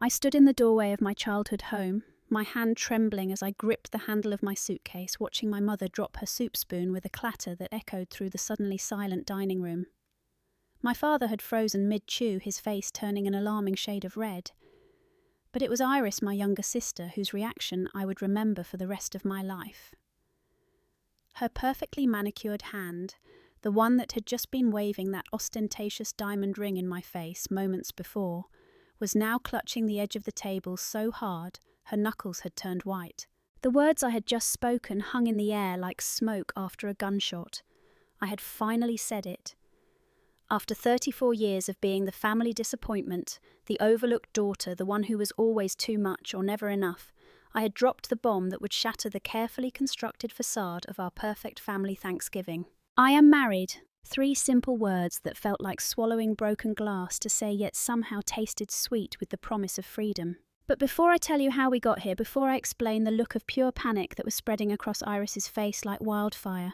I stood in the doorway of my childhood home, my hand trembling as I gripped the handle of my suitcase, watching my mother drop her soup spoon with a clatter that echoed through the suddenly silent dining room. My father had frozen mid-chew, his face turning an alarming shade of red. But it was Iris, my younger sister, whose reaction I would remember for the rest of my life. Her perfectly manicured hand, the one that had just been waving that ostentatious diamond ring in my face moments before, was now clutching the edge of the table so hard her knuckles had turned white. The words I had just spoken hung in the air like smoke after a gunshot. I had finally said it. After 34 years of being the family disappointment, the overlooked daughter, the one who was always too much or never enough, I had dropped the bomb that would shatter the carefully constructed facade of our perfect family Thanksgiving. I am married. 3 simple words that felt like swallowing broken glass to say, yet somehow tasted sweet with the promise of freedom. But before I tell you how we got here, before I explain the look of pure panic that was spreading across Iris's face like wildfire,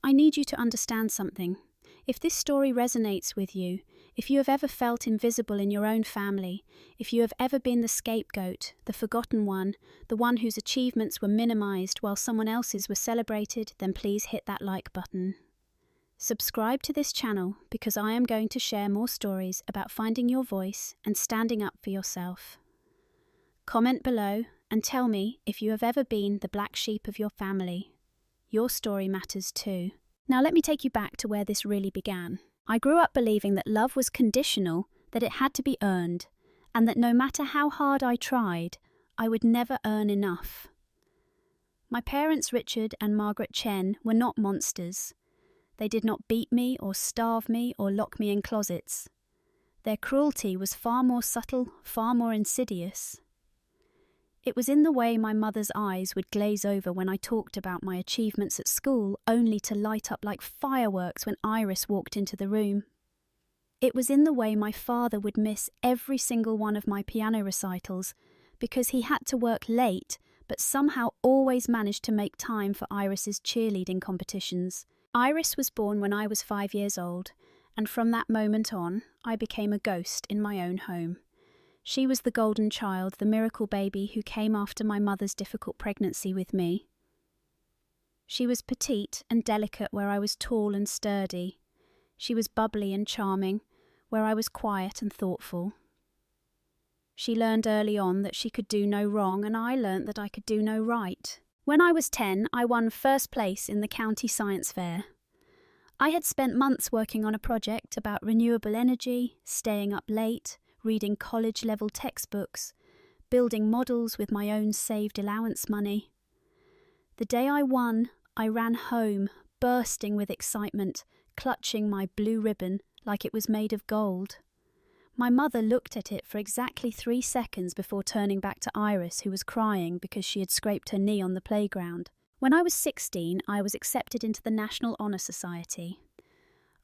I need you to understand something. If this story resonates with you, if you have ever felt invisible in your own family, if you have ever been the scapegoat, the forgotten one, the one whose achievements were minimized while someone else's were celebrated, then please hit that like button. Subscribe to this channel because I am going to share more stories about finding your voice and standing up for yourself. Comment below and tell me if you have ever been the black sheep of your family. Your story matters too. Now let me take you back to where this really began. I grew up believing that love was conditional, that it had to be earned, and that no matter how hard I tried, I would never earn enough. My parents, Richard and Margaret Chen, were not monsters. They did not beat me or starve me or lock me in closets. Their cruelty was far more subtle, far more insidious. It was in the way my mother's eyes would glaze over when I talked about my achievements at school, only to light up like fireworks when Iris walked into the room. It was in the way my father would miss every single one of my piano recitals because he had to work late but somehow always managed to make time for Iris's cheerleading competitions. Iris was born when I was 5 years old, and from that moment on, I became a ghost in my own home. She was the golden child, the miracle baby who came after my mother's difficult pregnancy with me. She was petite and delicate where I was tall and sturdy. She was bubbly and charming where I was quiet and thoughtful. She learned early on that she could do no wrong, and I learnt that I could do no right. When I was 10, I won first place in the county science fair. I had spent months working on a project about renewable energy, staying up late, reading college-level textbooks, building models with my own saved allowance money. The day I won, I ran home, bursting with excitement, clutching my blue ribbon like it was made of gold. My mother looked at it for exactly 3 seconds before turning back to Iris, who was crying because she had scraped her knee on the playground. When I was 16, I was accepted into the National Honour Society.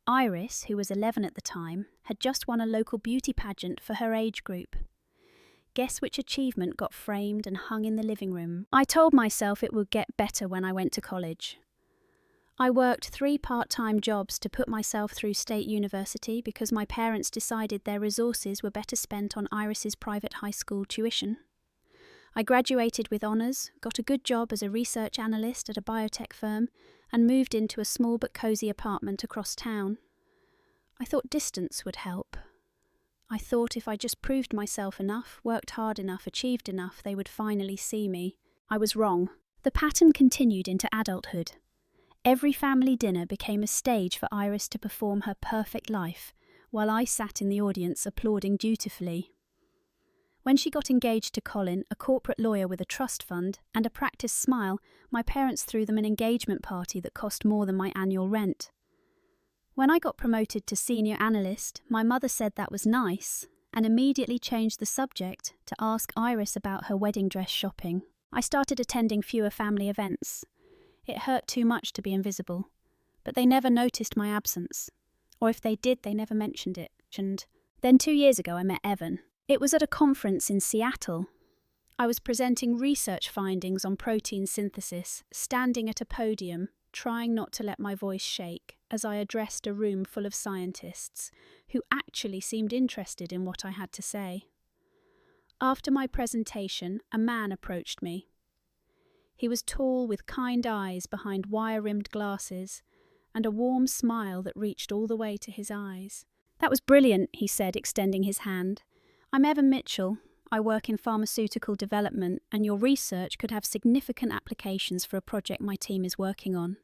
Iris, who was 11 at the time, had just won a local beauty pageant for her age group. Guess which achievement got framed and hung in the living room? I told myself it would get better when I went to college. I worked 3 part-time jobs to put myself through state university because my parents decided their resources were better spent on Iris's private high school tuition. I graduated with honours, got a good job as a research analyst at a biotech firm, and moved into a small but cosy apartment across town. I thought distance would help. I thought if I just proved myself enough, worked hard enough, achieved enough, they would finally see me. I was wrong. The pattern continued into adulthood. Every family dinner became a stage for Iris to perform her perfect life, while I sat in the audience applauding dutifully. When she got engaged to Colin, a corporate lawyer with a trust fund, and a practiced smile, my parents threw them an engagement party that cost more than my annual rent. When I got promoted to senior analyst, my mother said that was nice, and immediately changed the subject to ask Iris about her wedding dress shopping. I started attending fewer family events. It hurt too much to be invisible, but they never noticed my absence. Or if they did, they never mentioned it. Then 2 years ago I met Evan. It was at a conference in Seattle. I was presenting research findings on protein synthesis, standing at a podium, trying not to let my voice shake as I addressed a room full of scientists who actually seemed interested in what I had to say. After my presentation, a man approached me. He was tall with kind eyes behind wire-rimmed glasses and a warm smile that reached all the way to his eyes. "That was brilliant," he said, extending his hand. "I'm Evan Mitchell. I work in pharmaceutical development, and your research could have significant applications for a project my team is working on.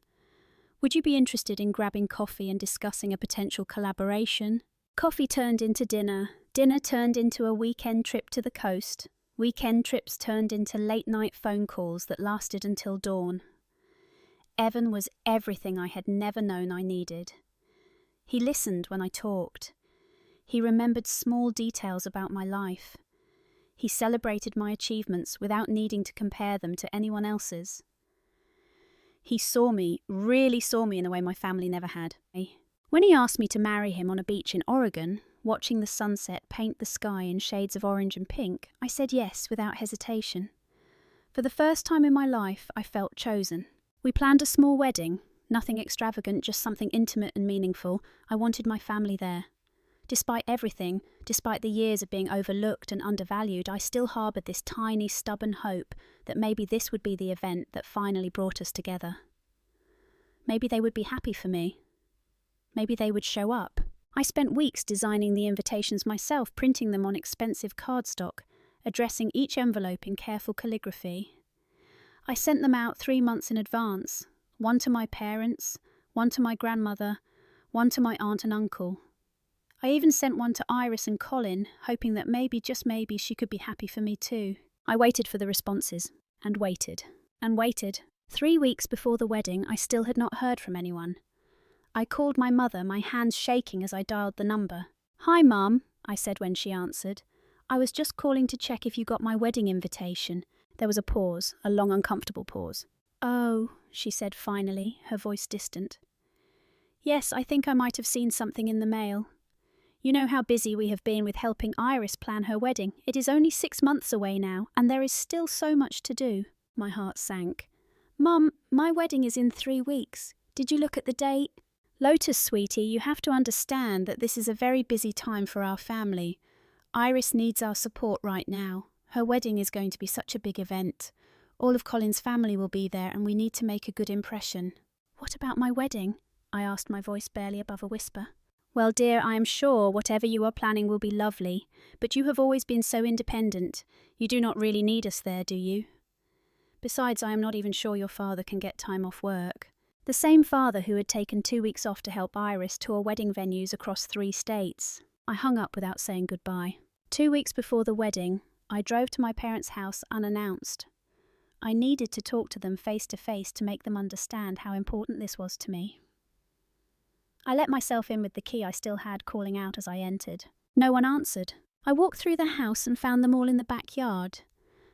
Would you be interested in grabbing coffee and discussing a potential collaboration?" Coffee turned into dinner. Dinner turned into a weekend trip to the coast. Weekend trips turned into late-night phone calls that lasted until dawn. Evan was everything I had never known I needed. He listened when I talked. He remembered small details about my life. He celebrated my achievements without needing to compare them to anyone else's. He saw me, really saw me in a way my family never had. When he asked me to marry him on a beach in Oregon, watching the sunset paint the sky in shades of orange and pink, I said yes without hesitation. For the first time in my life, I felt chosen. We planned a small wedding, nothing extravagant, just something intimate and meaningful. I wanted my family there. Despite everything, despite the years of being overlooked and undervalued, I still harboured this tiny, stubborn hope that maybe this would be the event that finally brought us together. Maybe they would be happy for me. Maybe they would show up. I spent weeks designing the invitations myself, printing them on expensive cardstock, addressing each envelope in careful calligraphy. I sent them out 3 months in advance, one to my parents, one to my grandmother, one to my aunt and uncle. I even sent one to Iris and Colin, hoping that maybe, just maybe, she could be happy for me too. I waited for the responses, and waited, and waited. 3 weeks before the wedding, I still had not heard from anyone. I called my mother, my hands shaking as I dialed the number. "Hi, Mum," I said when she answered. "I was just calling to check if you got my wedding invitation." There was a pause, a long, uncomfortable pause. "Oh," she said finally, her voice distant. "Yes, I think I might have seen something in the mail. You know how busy we have been with helping Iris plan her wedding. It is only 6 months away now, and there is still so much to do." My heart sank. "Mum, my wedding is in 3 weeks. Did you look at the date?" "Lotus, sweetie, you have to understand that this is a very busy time for our family. Iris needs our support right now. Her wedding is going to be such a big event. All of Colin's family will be there, and we need to make a good impression." "What about my wedding?" I asked, my voice barely above a whisper. "Well, dear, I am sure whatever you are planning will be lovely, but you have always been so independent. You do not really need us there, do you? Besides, I am not even sure your father can get time off work." The same father who had taken 2 weeks off to help Iris tour wedding venues across 3 states. I hung up without saying goodbye. 2 weeks before the wedding, I drove to my parents' house unannounced. I needed to talk to them face to face to make them understand how important this was to me. I let myself in with the key I still had, calling out as I entered. No one answered. I walked through the house and found them all in the backyard.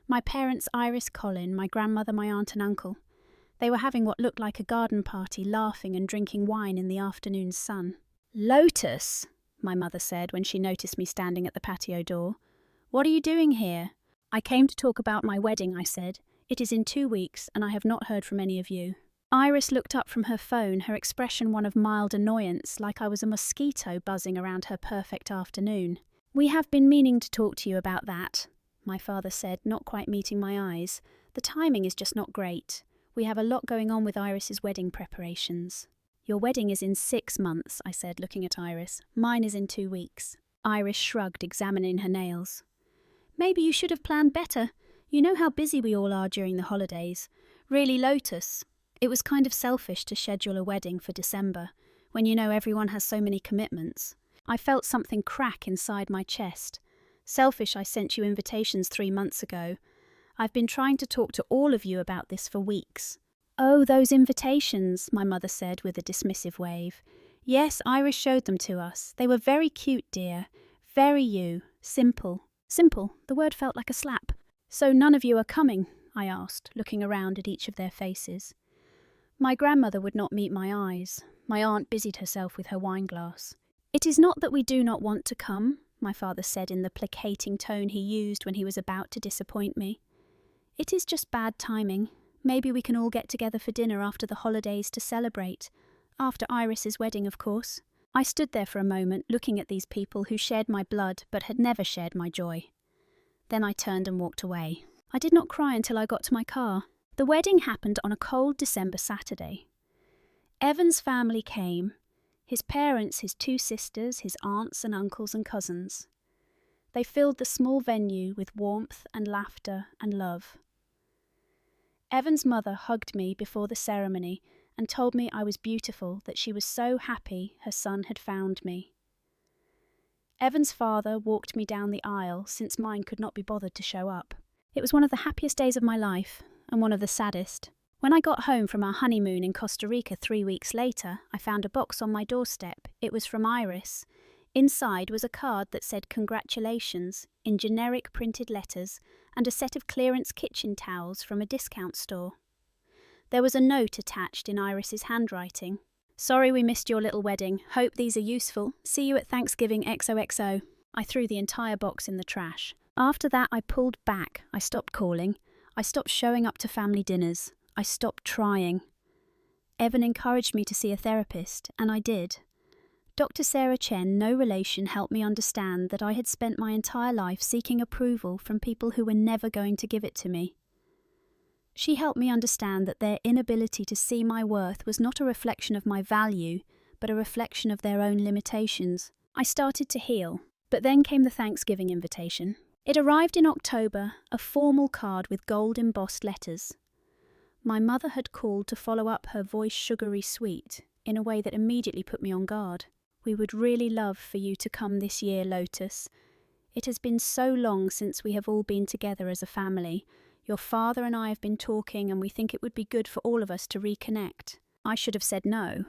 My parents, Iris, Colin, my grandmother, my aunt and uncle. They were having what looked like a garden party, laughing and drinking wine in the afternoon sun. "Lotus," my mother said when she noticed me standing at the patio door. "What are you doing here?" "I came to talk about my wedding," I said. "It is in 2 weeks, and I have not heard from any of you." Iris looked up from her phone, her expression one of mild annoyance, like I was a mosquito buzzing around her perfect afternoon. "We have been meaning to talk to you about that," my father said, not quite meeting my eyes. "The timing is just not great. We have a lot going on with Iris's wedding preparations." "Your wedding is in 6 months," I said, looking at Iris. "Mine is in 2 weeks." Iris shrugged, examining her nails. "Maybe you should have planned better. You know how busy we all are during the holidays. Really, Lotus, it was kind of selfish to schedule a wedding for December, when you know everyone has so many commitments." I felt something crack inside my chest. "Selfish I sent you invitations 3 months ago. I've been trying to talk to all of you about this for weeks." "Oh, those invitations," my mother said with a dismissive wave. "Yes, Iris showed them to us. They were very cute, dear. Very you. Simple." Simple. The word felt like a slap. "So none of you are coming?" I asked, looking around at each of their faces. My grandmother would not meet my eyes. My aunt busied herself with her wineglass. "It is not that we do not want to come," my father said in the placating tone he used when he was about to disappoint me. "It is just bad timing. Maybe we can all get together for dinner after the holidays to celebrate. After Iris's wedding, of course." I stood there for a moment, looking at these people who shared my blood but had never shared my joy. Then I turned and walked away. I did not cry until I got to my car. The wedding happened on a cold December Saturday. Evan's family came. His parents, his 2 sisters, his aunts and uncles and cousins. They filled the small venue with warmth and laughter and love. Evan's mother hugged me before the ceremony and told me I was beautiful, that she was so happy her son had found me. Evan's father walked me down the aisle, since mine could not be bothered to show up. It was one of the happiest days of my life, and one of the saddest. When I got home from our honeymoon in Costa Rica 3 weeks later, I found a box on my doorstep. It was from Iris. Inside was a card that said congratulations in generic printed letters and a set of clearance kitchen towels from a discount store. There was a note attached in Iris's handwriting. "Sorry we missed your little wedding. Hope these are useful. See you at Thanksgiving XOXO." I threw the entire box in the trash. After that, I pulled back. I stopped calling. I stopped showing up to family dinners. I stopped trying. Evan encouraged me to see a therapist, and I did. Dr. Sarah Chen, no relation, helped me understand that I had spent my entire life seeking approval from people who were never going to give it to me. She helped me understand that their inability to see my worth was not a reflection of my value, but a reflection of their own limitations. I started to heal, but then came the Thanksgiving invitation. It arrived in October, a formal card with gold embossed letters. My mother had called to follow up her voice sugary sweet in a way that immediately put me on guard. "We would really love for you to come this year, Lotus. It has been so long since we have all been together as a family. Your father and I have been talking, and we think it would be good for all of us to reconnect." I should have said no.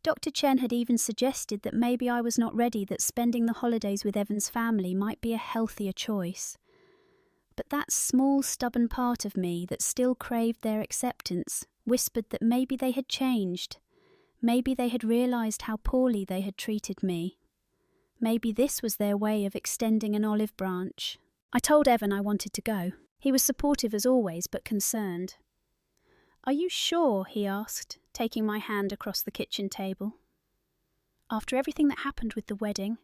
Dr. Chen had even suggested that maybe I was not ready, that spending the holidays with Evan's family might be a healthier choice. But that small, stubborn part of me that still craved their acceptance whispered that maybe they had changed. Maybe they had realised how poorly they had treated me. Maybe this was their way of extending an olive branch. I told Evan I wanted to go. He was supportive as always, but concerned. "Are you sure?" he asked, taking my hand across the kitchen table. "After everything that happened with the wedding."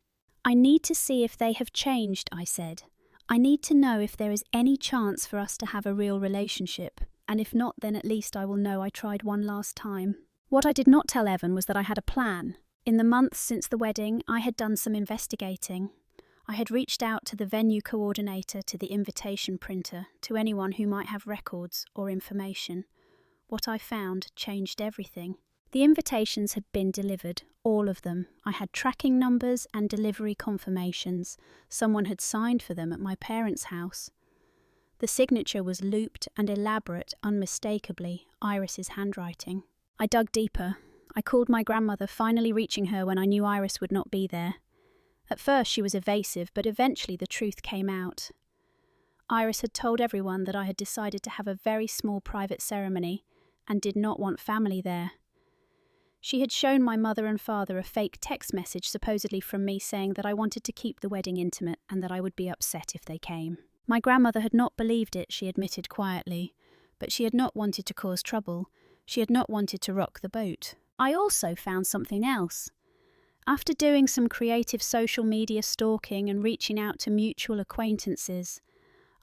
"I need to see if they have changed," I said. "I need to know if there is any chance for us to have a real relationship, and if not, then at least I will know I tried one last time." What I did not tell Evan was that I had a plan. In the months since the wedding, I had done some investigating. I had reached out to the venue coordinator, to the invitation printer, to anyone who might have records or information. What I found changed everything. The invitations had been delivered, all of them. I had tracking numbers and delivery confirmations. Someone had signed for them at my parents' house. The signature was looped and elaborate, unmistakably, Iris's handwriting. I dug deeper. I called my grandmother, finally reaching her when I knew Iris would not be there. At first she was evasive, but eventually the truth came out. Iris had told everyone that I had decided to have a very small private ceremony and did not want family there. She had shown my mother and father a fake text message supposedly from me saying that I wanted to keep the wedding intimate and that I would be upset if they came. My grandmother had not believed it, she admitted quietly, but she had not wanted to cause trouble. She had not wanted to rock the boat. I also found something else. After doing some creative social media stalking and reaching out to mutual acquaintances,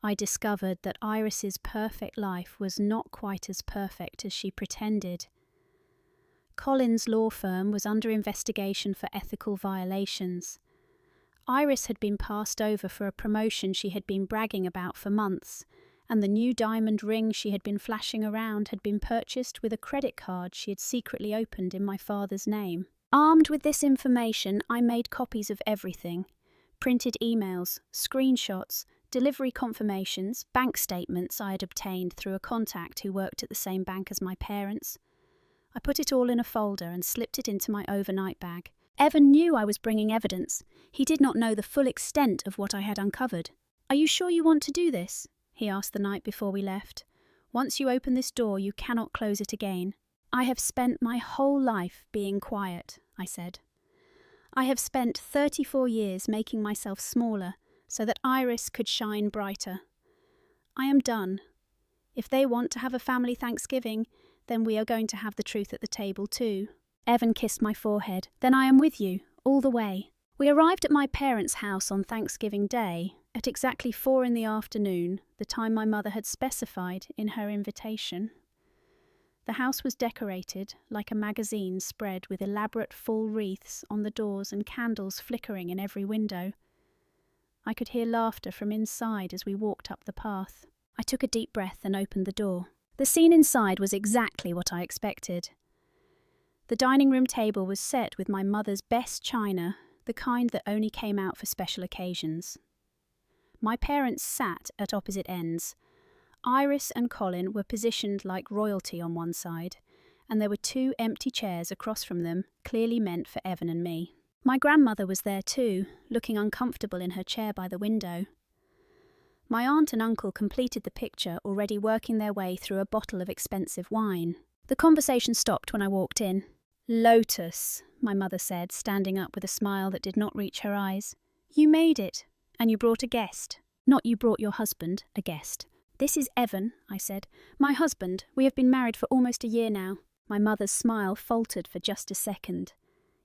I discovered that Iris's perfect life was not quite as perfect as she pretended. Collins' law firm was under investigation for ethical violations. Iris had been passed over for a promotion she had been bragging about for months, and the new diamond ring she had been flashing around had been purchased with a credit card she had secretly opened in my father's name. Armed with this information, I made copies of everything. Printed emails, screenshots, delivery confirmations, bank statements I had obtained through a contact who worked at the same bank as my parents. I put it all in a folder and slipped it into my overnight bag. Evan knew I was bringing evidence. He did not know the full extent of what I had uncovered. "Are you sure you want to do this?" he asked the night before we left. "Once you open this door, you cannot close it again." "I have spent my whole life being quiet," I said. "I have spent 34 years making myself smaller so that Iris could shine brighter. I am done. If they want to have a family Thanksgiving, then we are going to have the truth at the table too." Evan kissed my forehead. "Then I am with you, all the way." We arrived at my parents' house on Thanksgiving Day, at exactly 4 in the afternoon, the time my mother had specified in her invitation. The house was decorated like a magazine spread with elaborate full wreaths on the doors and candles flickering in every window. I could hear laughter from inside as we walked up the path. I took a deep breath and opened the door. The scene inside was exactly what I expected. The dining room table was set with my mother's best china, the kind that only came out for special occasions. My parents sat at opposite ends. Iris and Colin were positioned like royalty on one side, and there were 2 empty chairs across from them, clearly meant for Evan and me. My grandmother was there too, looking uncomfortable in her chair by the window. My aunt and uncle completed the picture, already working their way through a bottle of expensive wine. The conversation stopped when I walked in. "Lotus," my mother said, standing up with a smile that did not reach her eyes. "You made it, and you brought a guest. Not you brought your husband, a guest." "This is Evan," I said. "My husband. We have been married for almost a year now." My mother's smile faltered for just a second.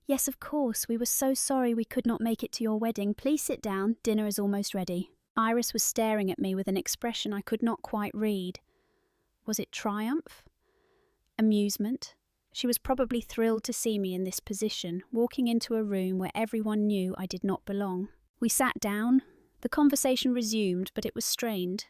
"Yes, of course. We were so sorry we could not make it to your wedding. Please sit down. Dinner is almost ready." Iris was staring at me with an expression I could not quite read. Was it triumph? Amusement? She was probably thrilled to see me in this position, walking into a room where everyone knew I did not belong. We sat down. The conversation resumed, but it was strained.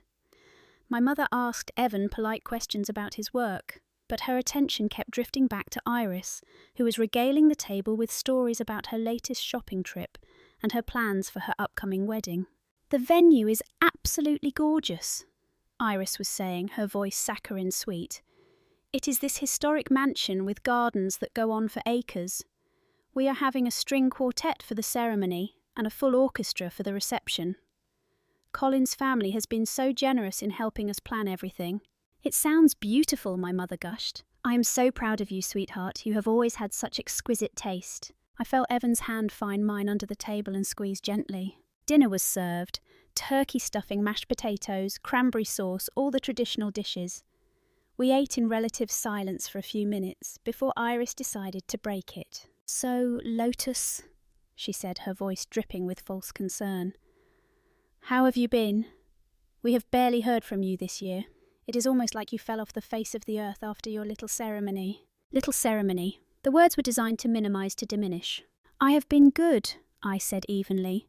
My mother asked Evan polite questions about his work, but her attention kept drifting back to Iris, who was regaling the table with stories about her latest shopping trip and her plans for her upcoming wedding. "The venue is absolutely gorgeous," Iris was saying, her voice saccharine sweet. "It is this historic mansion with gardens that go on for acres. We are having a string quartet for the ceremony and a full orchestra for the reception. Colin's family has been so generous in helping us plan everything." "It sounds beautiful," my mother gushed. "I am so proud of you, sweetheart. You have always had such exquisite taste." I felt Evan's hand find mine under the table and squeeze gently. Dinner was served. Turkey stuffing, mashed potatoes, cranberry sauce, all the traditional dishes. We ate in relative silence for a few minutes before Iris decided to break it. "So, Lotus," she said, her voice dripping with false concern. "How have you been? We have barely heard from you this year. It is almost like you fell off the face of the earth after your little ceremony." Little ceremony. The words were designed to minimize, to diminish. "I have been good," I said evenly.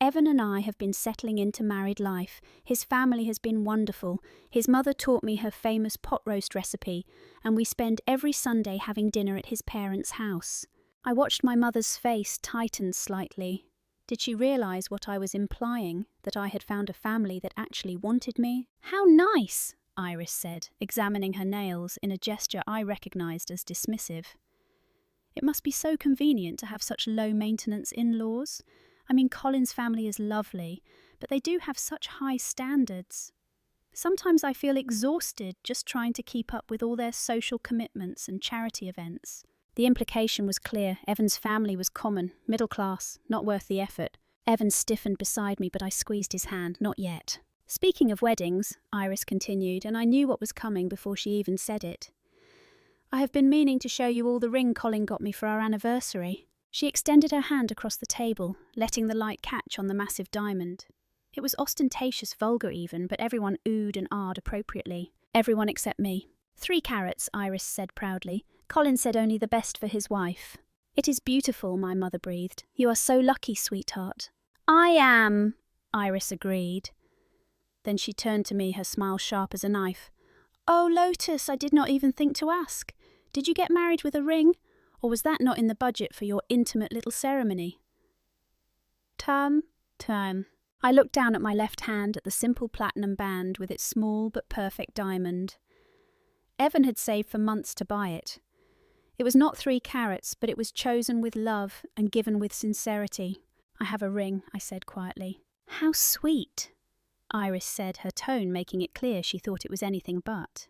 "Evan and I have been settling into married life. His family has been wonderful. His mother taught me her famous pot roast recipe, and we spend every Sunday having dinner at his parents' house." I watched my mother's face tighten slightly. Did she realise what I was implying, that I had found a family that actually wanted me? "How nice," Iris said, examining her nails in a gesture I recognised as dismissive. It must be so convenient to have such low-maintenance in-laws. I mean, Colin's family is lovely, but they do have such high standards. Sometimes I feel exhausted just trying to keep up with all their social commitments and charity events. The implication was clear. Evan's family was common, middle class, not worth the effort. Evan stiffened beside me, but I squeezed his hand. "Not yet." "Speaking of weddings," Iris continued, and I knew what was coming before she even said it. "I have been meaning to show you all the ring Colin got me for our anniversary." She extended her hand across the table, letting the light catch on the massive diamond. It was ostentatious, vulgar even, but everyone oohed and ahed appropriately. Everyone except me. 3 carats, Iris said proudly. Colin said only the best for his wife. "It is beautiful," my mother breathed. "You are so lucky, sweetheart." "I am," Iris agreed. Then she turned to me, her smile sharp as a knife. "Oh, Lotus, I did not even think to ask. Did you get married with a ring? Or was that not in the budget for your intimate little ceremony?" Turn. I looked down at my left hand at the simple platinum band with its small but perfect diamond. Evan had saved for months to buy it. It was not 3 carats, but it was chosen with love and given with sincerity. "I have a ring," I said quietly. "How sweet," Iris said, her tone making it clear she thought it was anything but.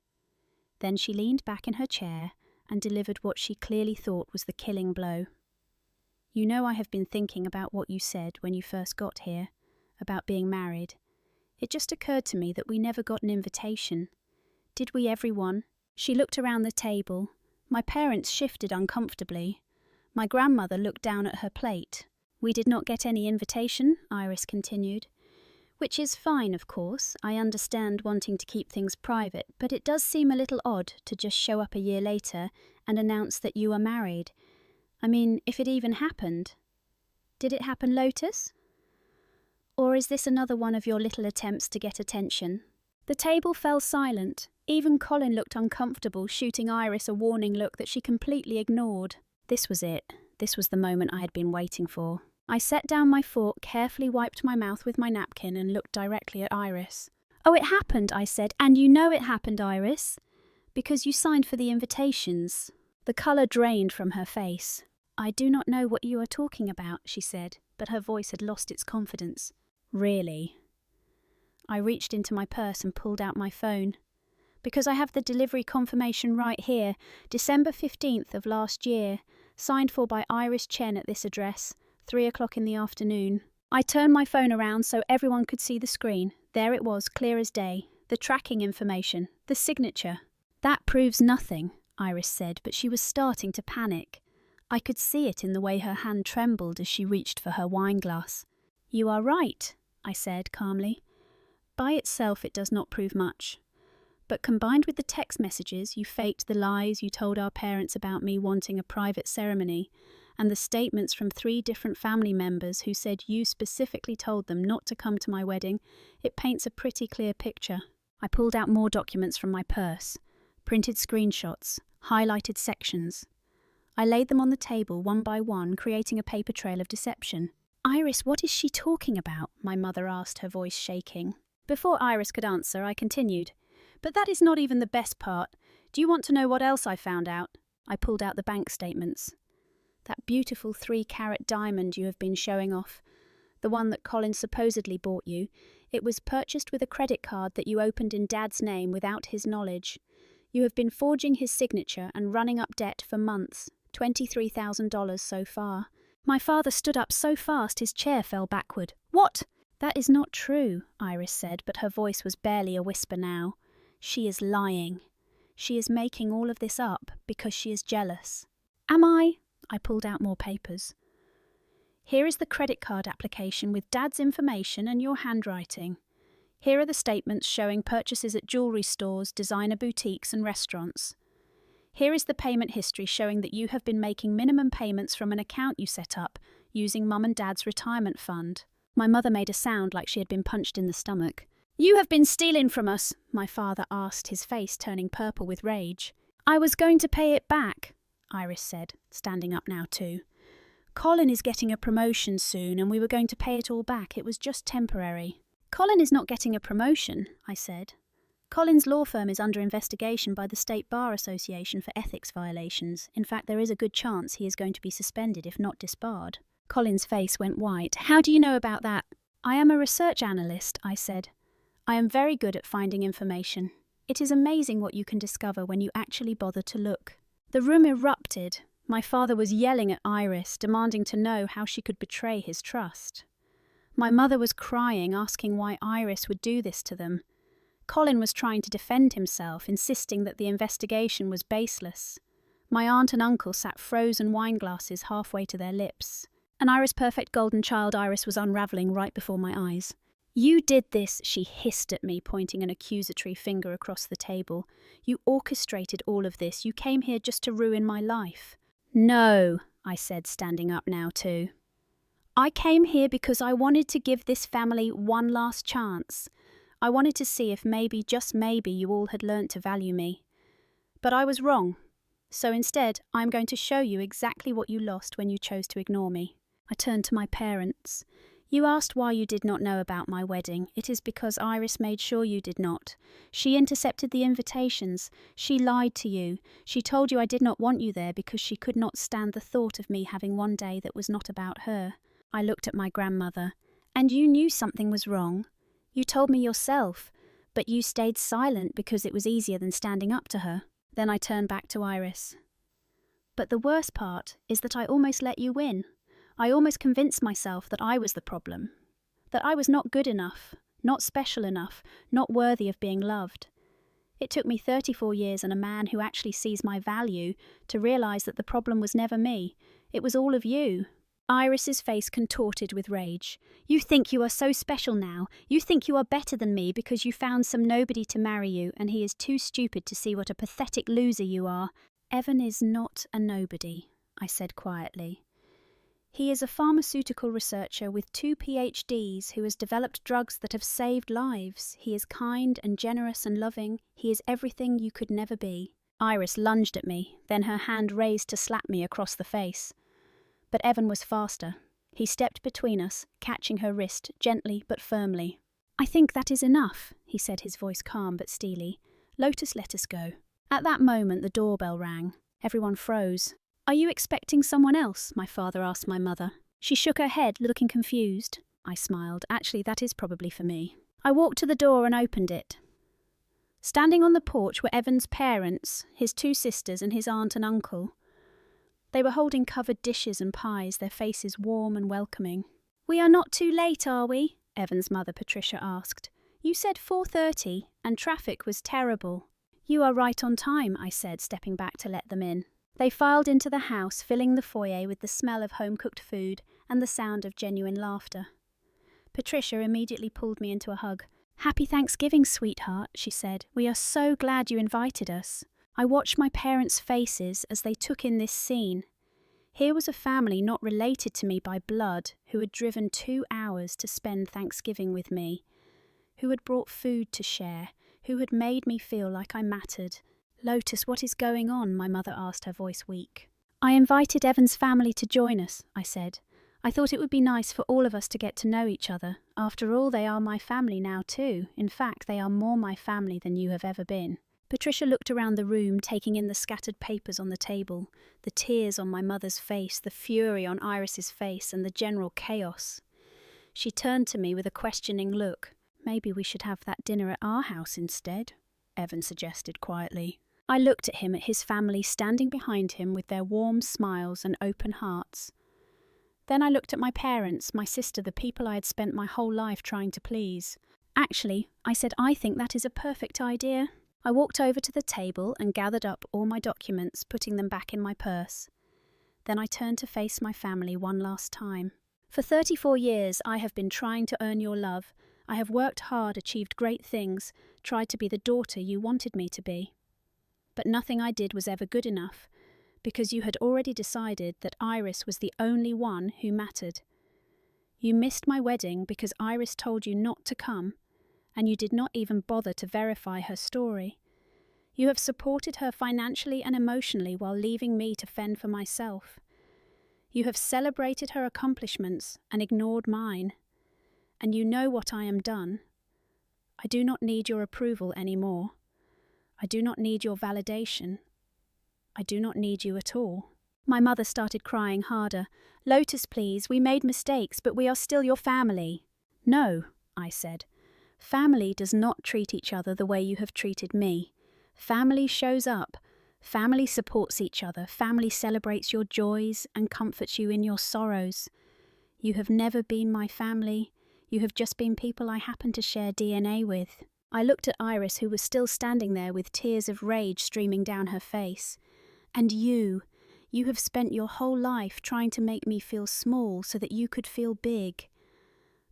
Then she leaned back in her chair and delivered what she clearly thought was the killing blow. "You know I have been thinking about what you said when you first got here, about being married. It just occurred to me that we never got an invitation. Did we, everyone?" She looked around the table. My parents shifted uncomfortably. My grandmother looked down at her plate. "We did not get any invitation," Iris continued. Which is fine, of course. I understand wanting to keep things private, but it does seem a little odd to just show up a year later and announce that you are married. I mean, if it even happened. Did it happen, Lotus? Or is this another one of your little attempts to get attention? The table fell silent. Even Colin looked uncomfortable, shooting Iris a warning look that she completely ignored. This was it. This was the moment I had been waiting for. I set down my fork, carefully wiped my mouth with my napkin and looked directly at Iris. "Oh, it happened," I said, "and you know it happened, Iris, because you signed for the invitations." The colour drained from her face. "I do not know what you are talking about," she said, but her voice had lost its confidence. "Really?" I reached into my purse and pulled out my phone. "Because I have the delivery confirmation right here, December 15th of last year, signed for by Iris Chen at this address, 3 o'clock in the afternoon." I turned my phone around so everyone could see the screen. There it was, clear as day. The tracking information, the signature. "That proves nothing," Iris said, but she was starting to panic. I could see it in the way her hand trembled as she reached for her wine glass. "You are right," I said calmly. "By itself it does not prove much. But combined with the text messages you faked, the lies you told our parents about me wanting a private ceremony, and the statements from 3 different family members who said you specifically told them not to come to my wedding, it paints a pretty clear picture." I pulled out more documents from my purse, printed screenshots, highlighted sections. I laid them on the table one by one, creating a paper trail of deception. "Iris, what is she talking about?" my mother asked, her voice shaking. Before Iris could answer, I continued. "But that is not even the best part. Do you want to know what else I found out?" I pulled out the bank statements. "That beautiful 3-carat diamond you have been showing off, the one that Colin supposedly bought you, it was purchased with a credit card that you opened in Dad's name without his knowledge. You have been forging his signature and running up debt for months, $23,000 so far." My father stood up so fast his chair fell backward. "What?" "That is not true," Iris said, but her voice was barely a whisper now. "She is lying. She is making all of this up because she is jealous." "Am I?" I pulled out more papers. "Here is the credit card application with Dad's information and your handwriting. Here are the statements showing purchases at jewellery stores, designer boutiques and restaurants. Here is the payment history showing that you have been making minimum payments from an account you set up using Mum and Dad's retirement fund." My mother made a sound like she had been punched in the stomach. "You have been stealing from us," my father asked, his face turning purple with rage. "I was going to pay it back," Iris said, standing up now too. "Colin is getting a promotion soon and we were going to pay it all back. It was just temporary." "Colin is not getting a promotion," I said. "Colin's law firm is under investigation by the State Bar Association for ethics violations. In fact, there is a good chance he is going to be suspended if not disbarred." Colin's face went white. "How do you know about that?" "I am a research analyst," I said. "I am very good at finding information. It is amazing what you can discover when you actually bother to look." The room erupted. My father was yelling at Iris, demanding to know how she could betray his trust. My mother was crying, asking why Iris would do this to them. Colin was trying to defend himself, insisting that the investigation was baseless. My aunt and uncle sat frozen wine glasses halfway to their lips. An Iris perfect golden child Iris was unravelling right before my eyes. "You did this," she hissed at me, pointing an accusatory finger across the table. "You orchestrated all of this. You came here just to ruin my life." "No," I said, standing up now too. "I came here because I wanted to give this family one last chance. I wanted to see if maybe, just maybe, you all had learnt to value me. But I was wrong. So instead, I am going to show you exactly what you lost when you chose to ignore me." I turned to my parents. "You asked why you did not know about my wedding. It is because Iris made sure you did not. She intercepted the invitations. She lied to you. She told you I did not want you there because she could not stand the thought of me having one day that was not about her." I looked at my grandmother. "And you knew something was wrong. You told me yourself, but you stayed silent because it was easier than standing up to her." Then I turned back to Iris. "But the worst part is that I almost let you win. I almost convinced myself that I was the problem, that I was not good enough, not special enough, not worthy of being loved. It took me 34 years and a man who actually sees my value to realise that the problem was never me. It was all of you. Iris's face contorted with rage. "You think you are so special now. You think you are better than me because you found some nobody to marry you, and he is too stupid to see what a pathetic loser you are." "Evan is not a nobody," I said quietly. "He is a pharmaceutical researcher with 2 PhDs who has developed drugs that have saved lives. He is kind and generous and loving. He is everything you could never be." Iris lunged at me, then her hand raised to slap me across the face. But Evan was faster. He stepped between us, catching her wrist gently but firmly. "I think that is enough," he said, his voice calm but steely. "Lotus, let us go." At that moment the doorbell rang. Everyone froze. "Are you expecting someone else?" my father asked my mother. She shook her head, looking confused. I smiled. "Actually, that is probably for me." I walked to the door and opened it. Standing on the porch were Evan's parents, his 2 sisters and his aunt and uncle. They were holding covered dishes and pies, their faces warm and welcoming. "We are not too late, are we?" Evan's mother Patricia asked. "You said 4:30, and traffic was terrible." "You are right on time," I said, stepping back to let them in. They filed into the house, filling the foyer with the smell of home-cooked food and the sound of genuine laughter. Patricia immediately pulled me into a hug. "Happy Thanksgiving, sweetheart," she said. "We are so glad you invited us." I watched my parents' faces as they took in this scene. Here was a family not related to me by blood, who had driven 2 hours to spend Thanksgiving with me, who had brought food to share, who had made me feel like I mattered. "Lotus, what is going on?" my mother asked, her voice weak. "I invited Evan's family to join us," I said. "I thought it would be nice for all of us to get to know each other. After all, they are my family now too. In fact, they are more my family than you have ever been." Patricia looked around the room, taking in the scattered papers on the table, the tears on my mother's face, the fury on Iris's face, and the general chaos. She turned to me with a questioning look. "Maybe we should have that dinner at our house instead," Evan suggested quietly. I looked at him, at his family standing behind him with their warm smiles and open hearts. Then I looked at my parents, my sister, the people I had spent my whole life trying to please. "Actually," I said, "I think that is a perfect idea." I walked over to the table and gathered up all my documents, putting them back in my purse. Then I turned to face my family one last time. "For 34 years I have been trying to earn your love. I have worked hard, achieved great things, tried to be the daughter you wanted me to be. But nothing I did was ever good enough, because you had already decided that Iris was the only one who mattered. You missed my wedding because Iris told you not to come, and you did not even bother to verify her story. You have supported her financially and emotionally while leaving me to fend for myself. You have celebrated her accomplishments and ignored mine. And you know what I am done. I do not need your approval anymore. I do not need your validation. I do not need you at all." My mother started crying harder. "Lotus, please, we made mistakes, but we are still your family." "No," I said. "Family does not treat each other the way you have treated me. Family shows up. Family supports each other. Family celebrates your joys and comforts you in your sorrows. You have never been my family. You have just been people I happen to share DNA with." I looked at Iris, who was still standing there with tears of rage streaming down her face. "And you have spent your whole life trying to make me feel small so that you could feel big.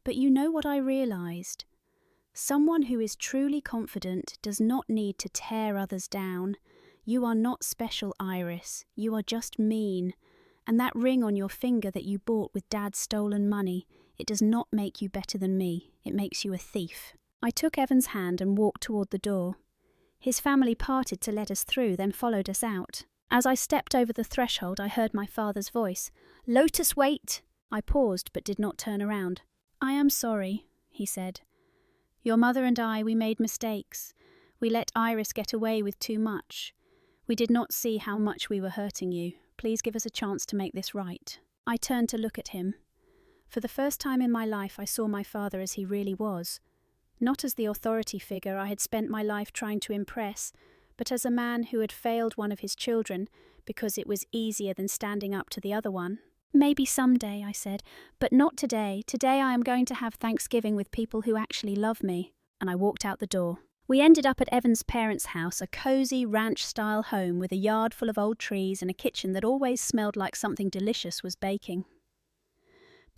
But you know what I realized? Someone who is truly confident does not need to tear others down. You are not special, Iris. You are just mean. And that ring on your finger that you bought with Dad's stolen money, it does not make you better than me. It makes you a thief." I took Evan's hand and walked toward the door. His family parted to let us through, then followed us out. As I stepped over the threshold, I heard my father's voice. "Lotus, wait!" I paused but did not turn around. "I am sorry," he said. "Your mother and I, we made mistakes. We let Iris get away with too much. We did not see how much we were hurting you. Please give us a chance to make this right." I turned to look at him. For the first time in my life, I saw my father as he really was. Not as the authority figure I had spent my life trying to impress, but as a man who had failed one of his children because it was easier than standing up to the other one. "Maybe someday," I said, "but not today. Today I am going to have Thanksgiving with people who actually love me." And I walked out the door. We ended up at Evan's parents' house, a cozy ranch-style home with a yard full of old trees and a kitchen that always smelled like something delicious was baking.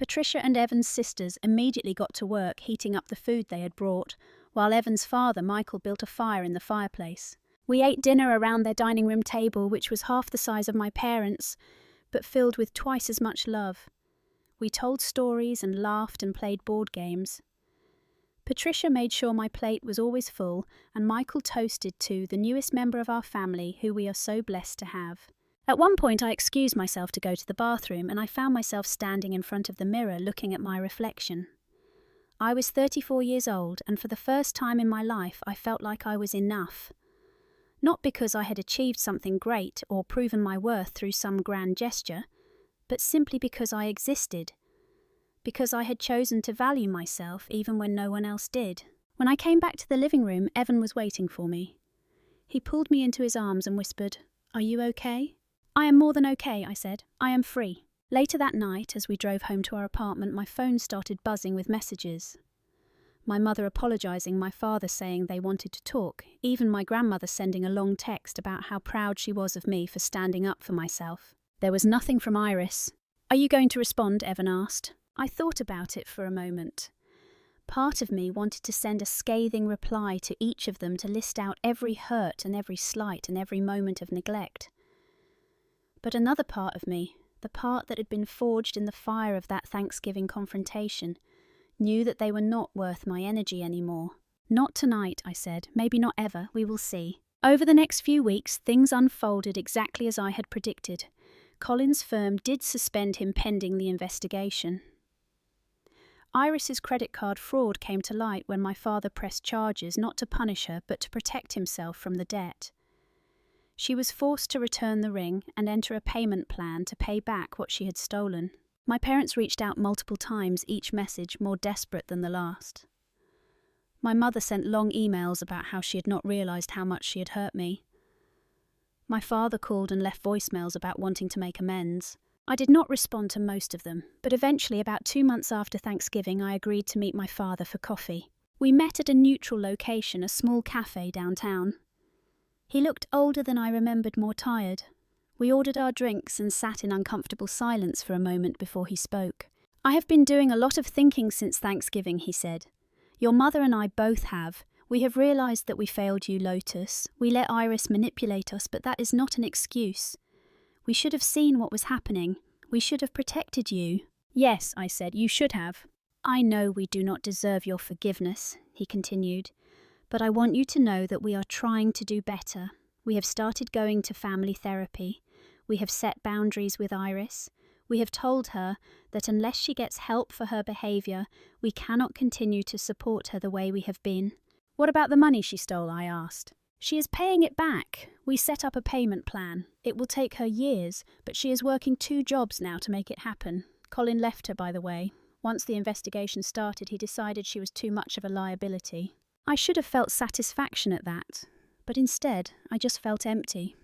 Patricia and Evan's sisters immediately got to work heating up the food they had brought, while Evan's father, Michael, built a fire in the fireplace. We ate dinner around their dining room table, which was half the size of my parents', but filled with twice as much love. We told stories and laughed and played board games. Patricia made sure my plate was always full, and Michael toasted to the newest member of our family who we are so blessed to have. At one point I excused myself to go to the bathroom, and I found myself standing in front of the mirror looking at my reflection. I was 34 years old, and for the first time in my life I felt like I was enough. Not because I had achieved something great or proven my worth through some grand gesture, but simply because I existed. Because I had chosen to value myself even when no one else did. When I came back to the living room, Evan was waiting for me. He pulled me into his arms and whispered, "Are you okay?" "I am more than okay," I said. "I am free." Later that night, as we drove home to our apartment, my phone started buzzing with messages. My mother apologising, my father saying they wanted to talk, even my grandmother sending a long text about how proud she was of me for standing up for myself. There was nothing from Iris. "Are you going to respond?" Evan asked. I thought about it for a moment. Part of me wanted to send a scathing reply to each of them to list out every hurt and every slight and every moment of neglect. But another part of me, the part that had been forged in the fire of that Thanksgiving confrontation, knew that they were not worth my energy anymore. "Not tonight," I said. "Maybe not ever. We will see." Over the next few weeks, things unfolded exactly as I had predicted. Colin's firm did suspend him pending the investigation. Iris's credit card fraud came to light when my father pressed charges not to punish her but to protect himself from the debt. She was forced to return the ring and enter a payment plan to pay back what she had stolen. My parents reached out multiple times, each message more desperate than the last. My mother sent long emails about how she had not realised how much she had hurt me. My father called and left voicemails about wanting to make amends. I did not respond to most of them, but eventually, about 2 months after Thanksgiving, I agreed to meet my father for coffee. We met at a neutral location, a small cafe downtown. He looked older than I remembered, more tired. We ordered our drinks and sat in uncomfortable silence for a moment before he spoke. "I have been doing a lot of thinking since Thanksgiving," he said. "Your mother and I both have. We have realised that we failed you, Lotus. We let Iris manipulate us, but that is not an excuse. We should have seen what was happening. We should have protected you." "Yes," I said, "you should have." "I know we do not deserve your forgiveness," he continued, "but I want you to know that we are trying to do better. We have started going to family therapy. We have set boundaries with Iris. We have told her that unless she gets help for her behaviour, we cannot continue to support her the way we have been." "What about the money she stole?" I asked. "She is paying it back. We set up a payment plan. It will take her years, but she is working 2 jobs now to make it happen. Colin left her, by the way. Once the investigation started, he decided she was too much of a liability." I should have felt satisfaction at that, but instead I just felt empty.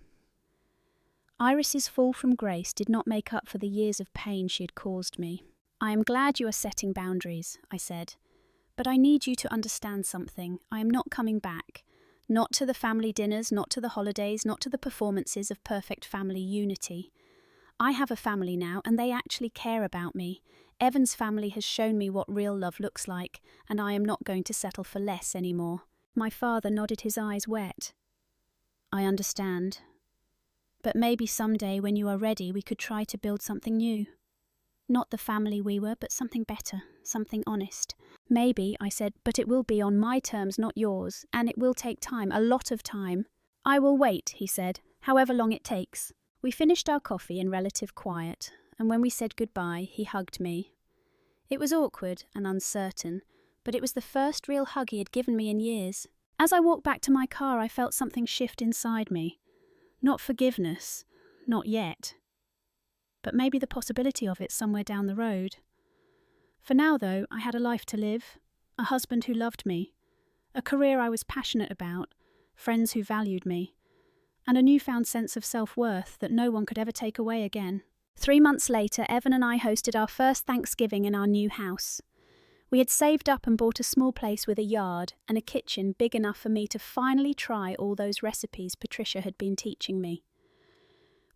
Iris's fall from grace did not make up for the years of pain she had caused me. "I am glad you are setting boundaries," I said, "but I need you to understand something. I am not coming back. Not to the family dinners, not to the holidays, not to the performances of perfect family unity. I have a family now, and they actually care about me. Evan's family has shown me what real love looks like, and I am not going to settle for less anymore." My father nodded, his eyes wet. "I understand. But maybe someday when you are ready we could try to build something new. Not the family we were, but something better, something honest." "Maybe," I said, "but it will be on my terms, not yours, and it will take time, a lot of time." "I will wait," he said, "however long it takes." We finished our coffee in relative quiet, and when we said goodbye, he hugged me. It was awkward and uncertain, but it was the first real hug he had given me in years. As I walked back to my car, I felt something shift inside me. Not forgiveness, not yet, but maybe the possibility of it somewhere down the road. For now, though, I had a life to live, a husband who loved me, a career I was passionate about, friends who valued me, and a newfound sense of self-worth that no one could ever take away again. 3 months later, Evan and I hosted our first Thanksgiving in our new house. We had saved up and bought a small place with a yard and a kitchen big enough for me to finally try all those recipes Patricia had been teaching me.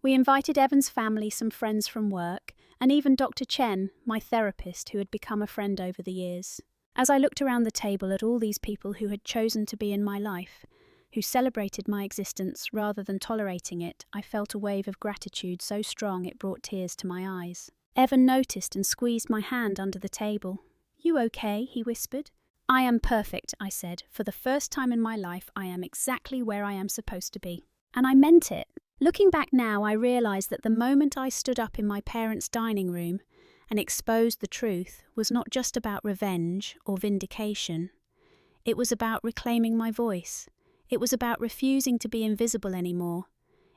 We invited Evan's family, some friends from work, and even Dr. Chen, my therapist, who had become a friend over the years. As I looked around the table at all these people who had chosen to be in my life, who celebrated my existence rather than tolerating it, I felt a wave of gratitude so strong it brought tears to my eyes. Evan noticed and squeezed my hand under the table. "You okay?" he whispered. "I am perfect," I said. "For the first time in my life, I am exactly where I am supposed to be." And I meant it. Looking back now, I realised that the moment I stood up in my parents' dining room and exposed the truth was not just about revenge or vindication. It was about reclaiming my voice. It was about refusing to be invisible anymore.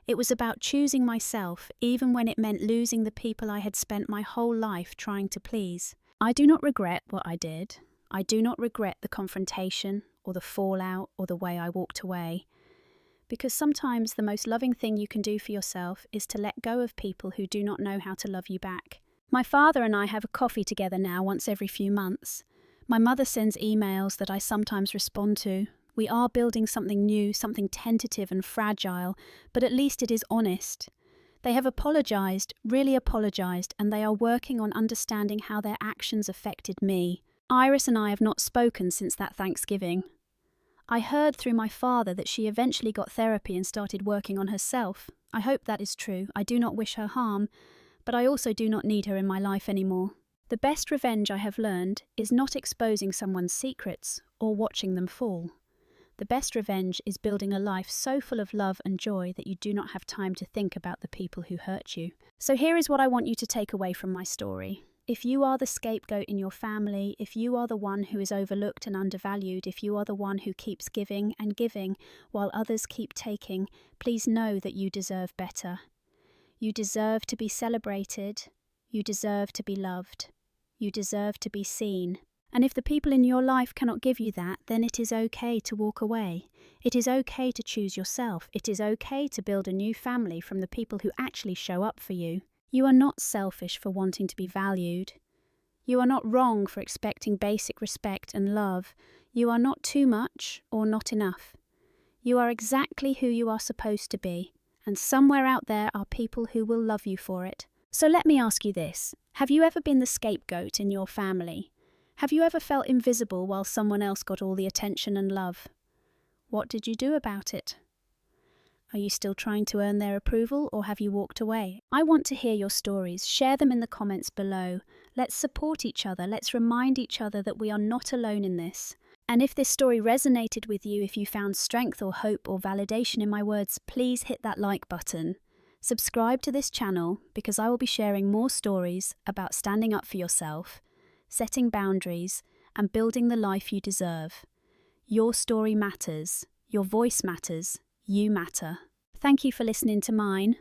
It was about choosing myself, even when it meant losing the people I had spent my whole life trying to please. I do not regret what I did. I do not regret the confrontation or the fallout or the way I walked away. Because sometimes the most loving thing you can do for yourself is to let go of people who do not know how to love you back. My father and I have a coffee together now once every few months. My mother sends emails that I sometimes respond to. We are building something new, something tentative and fragile, but at least it is honest. They have apologised, really apologised, and they are working on understanding how their actions affected me. Iris and I have not spoken since that Thanksgiving. I heard through my father that she eventually got therapy and started working on herself. I hope that is true. I do not wish her harm, but I also do not need her in my life anymore. The best revenge, I have learned, is not exposing someone's secrets or watching them fall. The best revenge is building a life so full of love and joy that you do not have time to think about the people who hurt you. So here is what I want you to take away from my story. If you are the scapegoat in your family, if you are the one who is overlooked and undervalued, if you are the one who keeps giving and giving while others keep taking, please know that you deserve better. You deserve to be celebrated. You deserve to be loved. You deserve to be seen. And if the people in your life cannot give you that, then it is okay to walk away. It is okay to choose yourself. It is okay to build a new family from the people who actually show up for you. You are not selfish for wanting to be valued. You are not wrong for expecting basic respect and love. You are not too much or not enough. You are exactly who you are supposed to be, and somewhere out there are people who will love you for it. So let me ask you this. Have you ever been the scapegoat in your family? Have you ever felt invisible while someone else got all the attention and love? What did you do about it? Are you still trying to earn their approval, or have you walked away? I want to hear your stories. Share them in the comments below. Let's support each other. Let's remind each other that we are not alone in this. And if this story resonated with you, if you found strength or hope or validation in my words, please hit that like button. Subscribe to this channel because I will be sharing more stories about standing up for yourself, setting boundaries, and building the life you deserve. Your story matters. Your voice matters. You matter. Thank you for listening to mine.